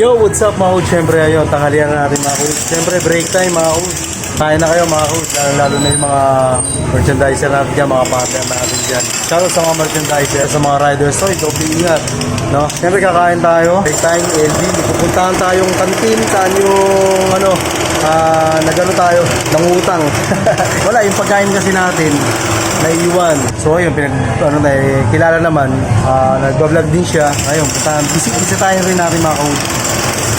Yo, what's up mga hood? Siyempre ayun, tanghalian na natin mga hood. Siyempre break time mga hood. Kain na kayo mga hood, lalo na yung mga merchandiser natin dyan, mga partner natin dyan. Shoutout sa mga merchandiser, sa mga riders. So, doble ingat. No? Siyempre kakain tayo. Break time, LB. Pupuntahan tayong kantin. Saan yung nagano tayo, nangutang. Wala, yung pagkain kasi natin naiiwan. So ayun, kilala naman, nagbablog din siya. Ayun, bisitahin rin natin mga kaud.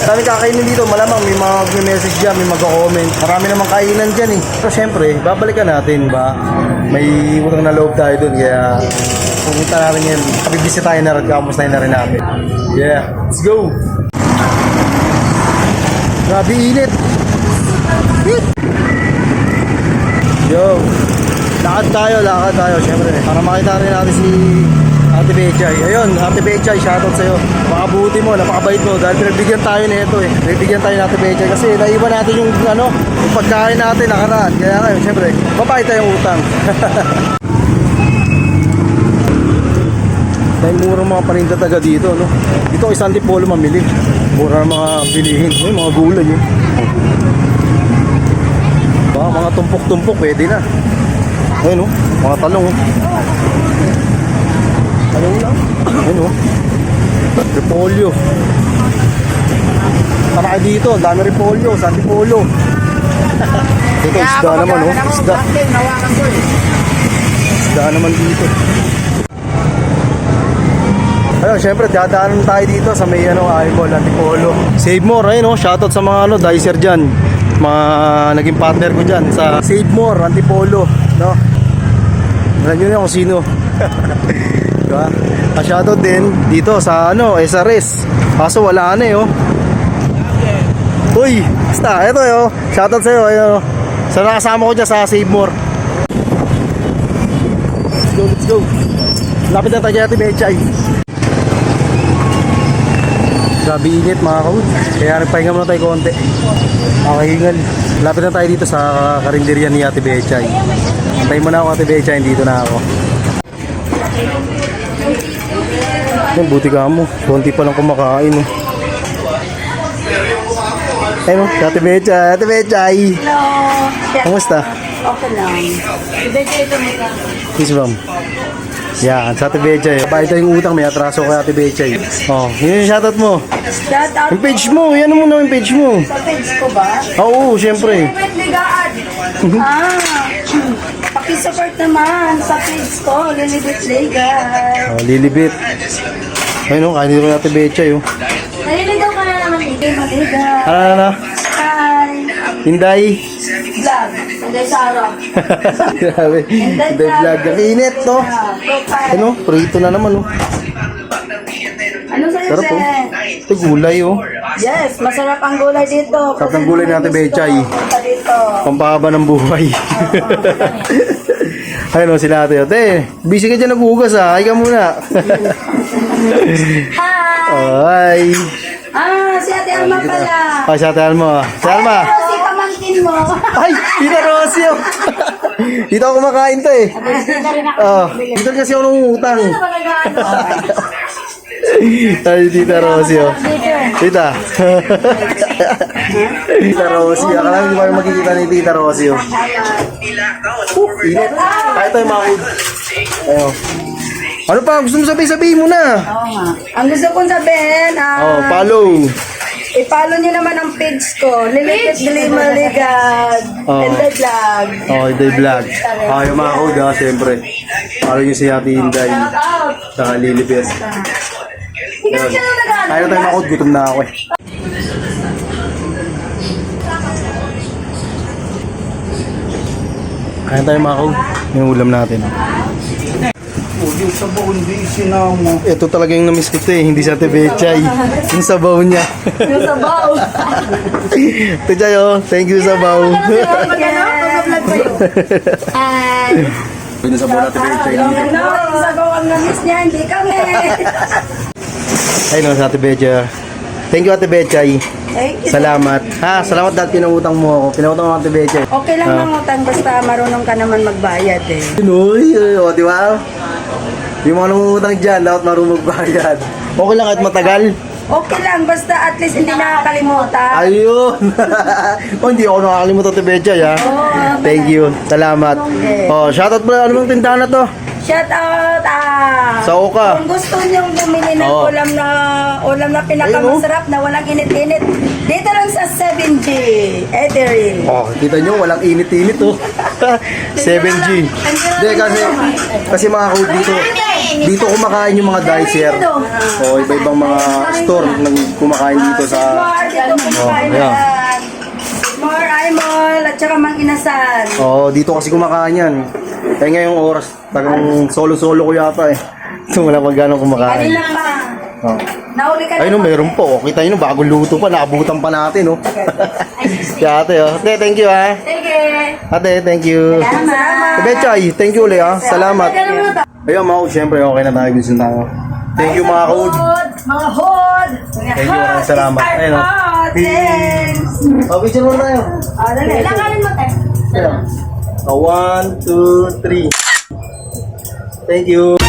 Dami kakainin dito, malamang may mga message dyan, may mag-comment. Marami namang kainan dyan eh. Pero syempre, babalikan natin ba? May utang na loob tayo dun, kaya pupunta natin yan. Bibisitahin na rin, kamustahin na rin natin. Yeah, let's go! Grabe init! Yo, lakad tayo, syempre, para makita rin natin si Ate Bechay. Ayun, Ate Bechay, shoutout sa'yo. Makabuti mo, napakabait mo, dahil pinagbigyan tayo nito eh. Pinagbigyan tayo ng Ate Bechay kasi naiwan natin yung yung pagkain natin nakaraan. Kaya ngayon, syempre, babayad tayong utang. Dahil mura mga paninda taga dito, no? Dito kay Santi Polo mamili. Mura mga bilihin, mga gulay eh. Mga tumpok-tumpok, pwede na. Ayun o, mga talong o. Talong lang. Ayun o. Repolyo. Tara kayo dito, dami repolyo, Santi Polo. Ito, isda naman o. Isda naman dito. Ayun, syempre, dadaanan tayo dito sa may eyeball, Antipolo. Save More, ayun o. Shoutout sa mga dicer dyan. Mga naging partner ko dyan sa Save More, Antipolo, no? Alam nyo na kung sino. Diba? Shoutout din dito sa SRS. Kaso wala na eh, oh. Uy, basta, eto eh, oh. Shoutout sa'yo, ayun, oh. Sa nakasama ko dyan sa Save More. Let's go. Lapit na tayo kay Ate Bechay. Grabe init mga kaud. Kaya nagpahinga muna tayo konti. Makahingal. Lapit na tayo dito sa karinderya ni Ate Bechay. Antayin mo na ako Ate Bechay, dito na ako. Yan, buti ka mo. Konti pa lang kumakain. Ayun, Ate Bechay. Ate Bechay. Hello. Kamusta? Okay lang. Ibigay ito mo ka. Peace bomb. Yan, sa Ate Bechay. Bayad tayong utang, may atraso kay Ate Bechay. Oh, yun yung shoutout mo. Shout out Yung page mo, yan mo na yung page mo. sa page ko ba? Oo, syempre. Ligaan. Pakisupport naman sa page ko, Lilibit Ligan. Oh, Lilibit. Ayun, kain dito kay Ate Bechay. Oh. Naliligaw ka na naman dito, Maligan. Ano? Hi. Hinday. Vlog. Hindi, Sarah. Grabe. Hinday vlog. Kainit, no? Profile. Ano, prito na naman, oh. Ano sa'yo, Sarap, oh. Jen? Ito, gulay, oh. Yes, masarap ang gulay dito. Sarap ng gulay natin, Bechay. Punta dito. Pampahaba ng buhay. Ayun, oh, sila ate. Ate, busy ka dyan naghugas, ah. Ay ka muna. Hi. Ay. Si Ate Alma pala. Ay, sa ate Alma. Si Alma. Si pamangkin mo. Ay, Tita Rosie, oh. Dito ako kumakain to, eh. Dito kasi ako nangungutang. Ay, Tita Rosie, oh. Tita. Tita Rosie. Akala hindi ba yung makikita ni Tita Rosie, oh. Init. Kaya tayo mga hood. Ayun. Ano pa? Gusto mo sabihin mo na? Oo nga. Ang gusto kong sabihin, Follow. i-follow nyo naman ang page ko. Lilipit Maligan. Hinday Vlog. Oh, Hinday Vlog. Yung mga hood, ha, siyempre. Follow nyo si Ate Hinday. Shout out. Saka Lilibet. Ikaw siya na nag-ano. Kaya tayo mga hood, gutom na ako, eh. Kaya tayo mga hood. Yung ulam natin. Yung sabaw hindi sinama. Ito talaga yung namiss ko ito, eh. Hindi sa Ate Bechay. Yung sabaw niya. Yung sabaw. Ate Chay, oh. Thank you, sabaw. Mag-ano? Mag-vlog kayo. Hi. Pwede sa bola, Ate Bechay. Ano? Yung sabaw ang namiss niya, hindi kami. Ayun, sa Ate Bechay. Thank you, Ate Bechay. Thank you. Salamat. Salamat dahil pinangutang mo ako. Pinangutang mo, Ate Bechay. Okay lang mangutang basta marunong ka naman magbayad eh. Uy, di ba? Yung mga nangungutang dyan, dapat marunong magbayad. Okay lang kahit matagal. Okay lang, basta at least hindi nakakalimutan. Ayun. Oh, hindi ako nakakalimutan ito, Betchay, ha? Thank you. Salamat. Oh, shoutout pala. Ano bang tindahan na to? Shout out! Sa Oka. Kung gusto niyong bumili ng Oo. ulam na pinakamasarap na walang init-init, dito lang sa 7G Eatery. Oh, kita nyo, walang init-init, oh. 7G. Hindi, kasi mga kod dito kumakain yung mga dicer. O, iba-ibang mga store nang kumakain dito sa... More dito kumakain yeah. yan. More Aimol at saka Mang Inasan. Oh, dito kasi kumakain yan. Eh ngayong oras, tagang solo-solo ko yata eh. So, wala pag gano'ng kumakain. Kanina pa. Oh. Nahuli ka Ay, no, meron po. Kita nyo, bagong luto pa. Naabutan pa natin, no? Si ate, oh. Ate, thank you, ha. Sige. Ate, thank you. Salamat. Betchay, thank you ulit, ha. Salamat. Ayun, mga kod, syempre, okay na tayo. Gusto na tayo. Thank you, mga kod. Mga hood. Thank you, maraming salamat. Ayun, oh. Thanks. Oh, picture mo tayo. Dali. Ilanganin mo, te. Ayun. 1, 2, 3. Thank you.